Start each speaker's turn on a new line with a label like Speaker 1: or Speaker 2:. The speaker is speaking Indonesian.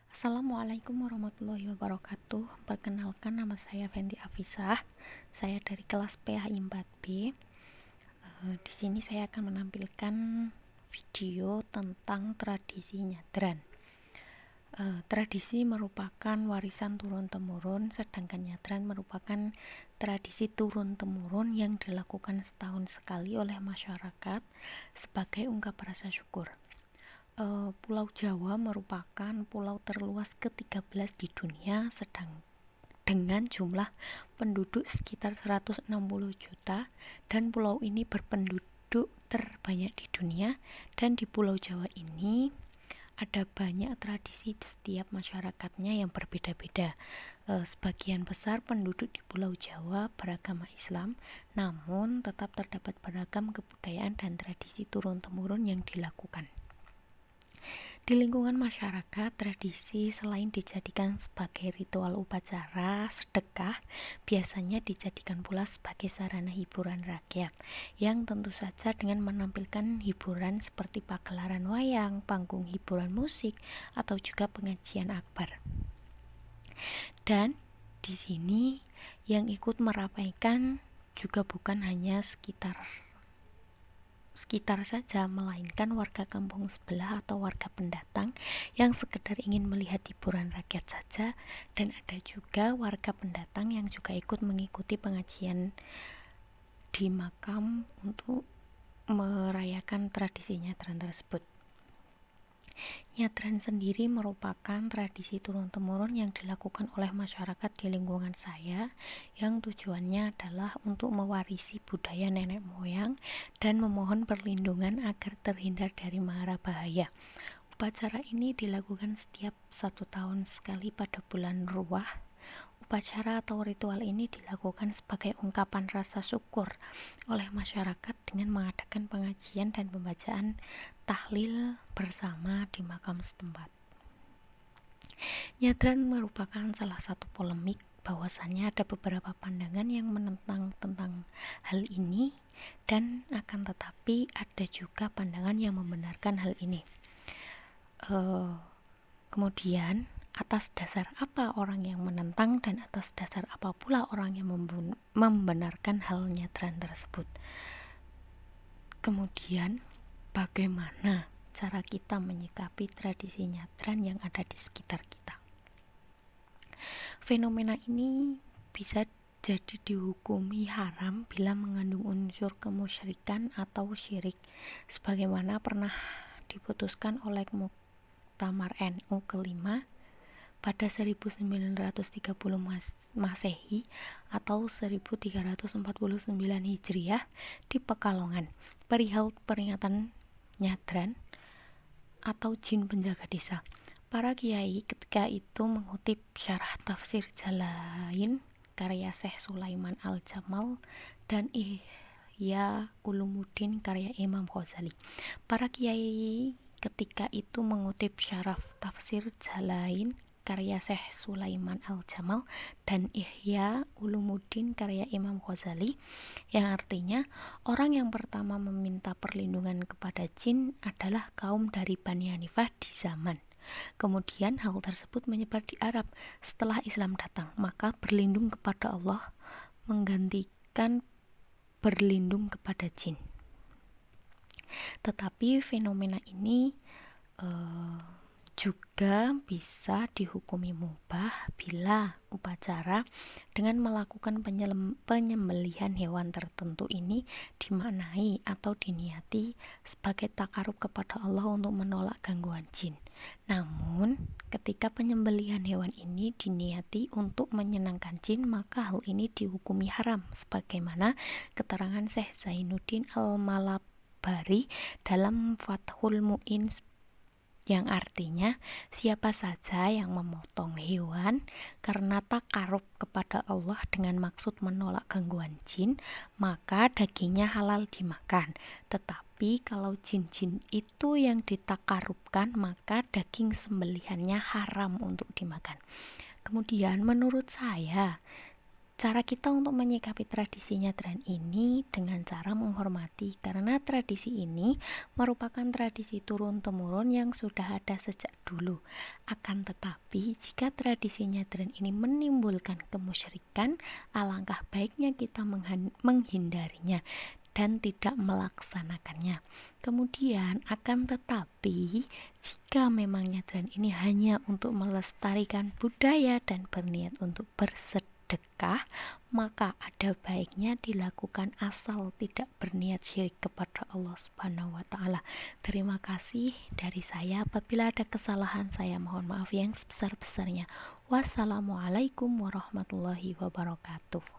Speaker 1: Assalamualaikum warahmatullahi wabarakatuh. Perkenalkan, nama saya Fenty Afisah. Saya dari kelas PAI 4B. Di sini saya akan menampilkan video tentang tradisi nyadran. Tradisi merupakan warisan turun-temurun, sedangkan nyadran merupakan tradisi turun-temurun yang dilakukan setahun sekali oleh masyarakat sebagai ungkap rasa syukur. Pulau Jawa merupakan pulau terluas ke-13 di dunia, sedang dengan jumlah penduduk sekitar 160 juta, dan pulau ini berpenduduk terbanyak di dunia. Dan di Pulau Jawa ini ada banyak tradisi di setiap masyarakatnya yang berbeda-beda. Sebagian besar penduduk di Pulau Jawa beragama Islam, namun tetap terdapat beragam kebudayaan dan tradisi turun-temurun yang dilakukan. Di lingkungan masyarakat, tradisi selain dijadikan sebagai ritual upacara sedekah, biasanya dijadikan pula sebagai sarana hiburan rakyat, yang tentu saja dengan menampilkan hiburan seperti pagelaran wayang, panggung hiburan musik, atau juga pengajian akbar. Dan di sini yang ikut meramaikan juga bukan hanya sekitar saja, melainkan warga kampung sebelah atau warga pendatang yang sekedar ingin melihat hiburan rakyat saja, dan ada juga warga pendatang yang juga ikut mengikuti pengajian di makam untuk merayakan tradisi nyadran tersebut. Nyadran sendiri merupakan tradisi turun-temurun yang dilakukan oleh masyarakat di lingkungan saya, yang tujuannya adalah untuk mewarisi budaya nenek moyang dan memohon perlindungan agar terhindar dari mara bahaya. Upacara ini dilakukan setiap 1 tahun sekali pada bulan Ruwah. Upacara atau ritual ini dilakukan sebagai ungkapan rasa syukur oleh masyarakat dengan mengadakan pengajian dan pembacaan tahlil bersama di makam setempat. Nyadran merupakan salah satu polemik, bahwasannya ada beberapa pandangan yang menentang tentang hal ini, dan akan tetapi ada juga pandangan yang membenarkan hal ini. Kemudian atas dasar apa orang yang menentang dan atas dasar apa pula orang yang membenarkan hal nyadran tersebut? Kemudian bagaimana cara kita menyikapi tradisi nyadran yang ada di sekitar kita? Fenomena ini bisa jadi dihukumi haram bila mengandung unsur kemusyrikan atau syirik, sebagaimana pernah diputuskan oleh Muktamar NU kelima pada 1930 Masehi atau 1349 Hijriah di Pekalongan, perihal peringatan nyadran atau jin penjaga desa. Para kiai ketika itu mengutip syarah tafsir Jalalain karya Syekh Sulaiman Al-Jamal dan Ihya Ulumuddin karya Imam Ghazali. Para kiai ketika itu mengutip syarah tafsir Jalalain karya Syekh Sulaiman Al-Jamal dan Ihya Ulumuddin karya Imam Ghazali, yang artinya orang yang pertama meminta perlindungan kepada jin adalah kaum dari Bani Hanifah di zaman. Kemudian hal tersebut menyebar di Arab setelah Islam datang, maka berlindung kepada Allah menggantikan berlindung kepada jin. Tetapi fenomena ini juga bisa dihukumi mubah bila upacara dengan melakukan penyembelihan hewan tertentu ini dimaknai atau diniati sebagai takarub kepada Allah untuk menolak gangguan jin. Namun, ketika penyembelihan hewan ini diniati untuk menyenangkan jin, maka hal ini dihukumi haram, sebagaimana keterangan Syekh Zainuddin Al-Malabari dalam Fathul Mu'in, yang artinya siapa saja yang memotong hewan karena takarub kepada Allah dengan maksud menolak gangguan jin, maka dagingnya halal dimakan. Tetapi kalau jin-jin itu yang ditakarubkan, maka daging sembelihannya haram untuk dimakan. Kemudian menurut saya Cara kita untuk menyikapi tradisi nyadran ini dengan cara menghormati, karena tradisi ini merupakan tradisi turun-temurun yang sudah ada sejak dulu. Akan tetapi, jika tradisi nyadran ini menimbulkan kemusyrikan, alangkah baiknya kita menghindarinya dan tidak melaksanakannya. Kemudian, akan tetapi, jika memang nyadran ini hanya untuk melestarikan budaya dan berniat untuk bersedekah, maka ada baiknya dilakukan asal tidak berniat syirik kepada Allah Subhanahu wa taala. Terima kasih dari saya. Apabila ada kesalahan, saya mohon maaf yang sebesar-besarnya. Wassalamualaikum warahmatullahi wabarakatuh.